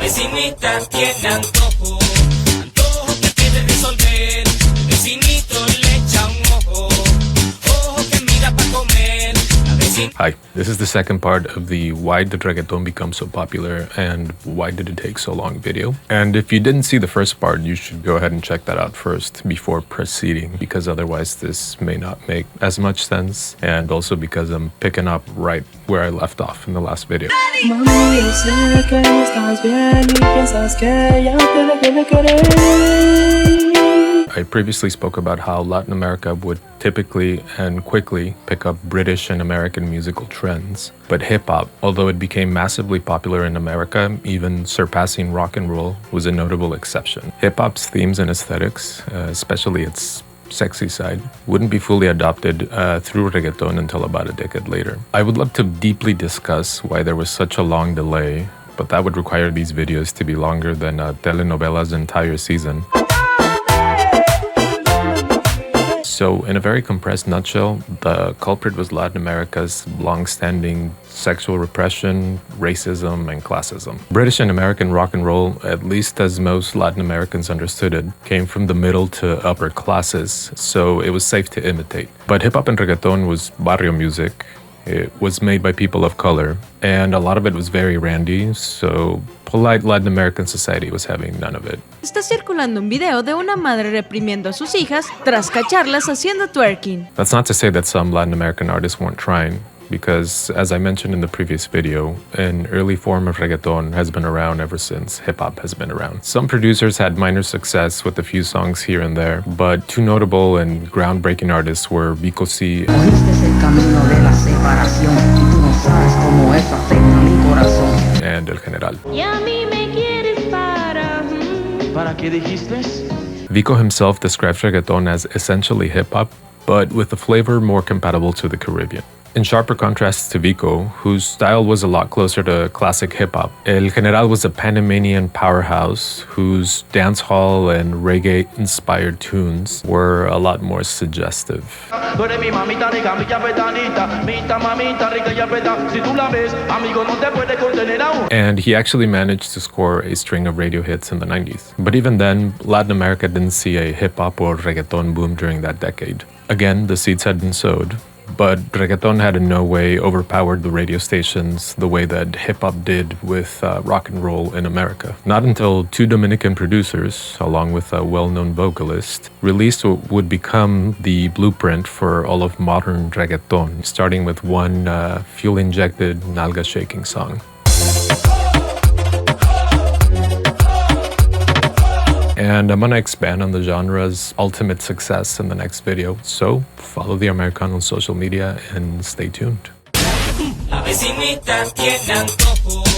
vecinita tiene antojo, antojo que quiere resolver. El vecinito le echa un ojo, ojo que mira pa' comer. Hi, this is the second part of the Why Did Reggaeton Become So Popular and Why Did It Take So Long video. And if you didn't see the first part, you should go ahead and check that out first before proceeding, because otherwise this may not make as much sense, and also because I'm picking up right where I left off in the last video. Mami, yo sé que no estás bien y piensas que ya te dejé de querer. I previously spoke about how Latin America would typically and quickly pick up British and American musical trends. But hip-hop, although it became massively popular in America, even surpassing rock and roll, was a notable exception. Hip-hop's themes and aesthetics, especially its sexy side, wouldn't be fully adopted through reggaeton until about a decade later. I would love to deeply discuss why there was such a long delay, but that would require these videos to be longer than a telenovela's entire season. So, in a very compressed nutshell, the culprit was Latin America's long-standing sexual repression, racism, and classism. British and American rock and roll, at least as most Latin Americans understood it, came from the middle to upper classes, so it was safe to imitate. But hip-hop and reggaeton was barrio music. It was made by people of color, and a lot of it was very randy, so polite Latin American society was having none of it. Está circulando un video de una madre reprimiendo a sus hijas tras cacharlas haciendo twerking. That's not to say that some Latin American artists weren't trying, because as I mentioned in the previous video, an early form of reggaeton has been around ever since hip-hop has been around. Some producers had minor success with a few songs here and there, but two notable and groundbreaking artists were Vico C and El General. Vico himself describes reggaeton as essentially hip-hop, but with a flavor more compatible to the Caribbean. In sharper contrast to Vico, whose style was a lot closer to classic hip-hop, El General was a Panamanian powerhouse whose dancehall and reggae-inspired tunes were a lot more suggestive. And he actually managed to score a string of radio hits in the 90s. But even then, Latin America didn't see a hip-hop or reggaeton boom during that decade. Again, the seeds had been sowed, but reggaeton had in no way overpowered the radio stations the way that hip-hop did with rock and roll in America. Not until two Dominican producers, along with a well-known vocalist, released what would become the blueprint for all of modern reggaeton, starting with one fuel-injected nalga-shaking song. And I'm gonna expand on the genre's ultimate success in the next video, so follow the Americano on social media and stay tuned. La vecinita tiene antojo.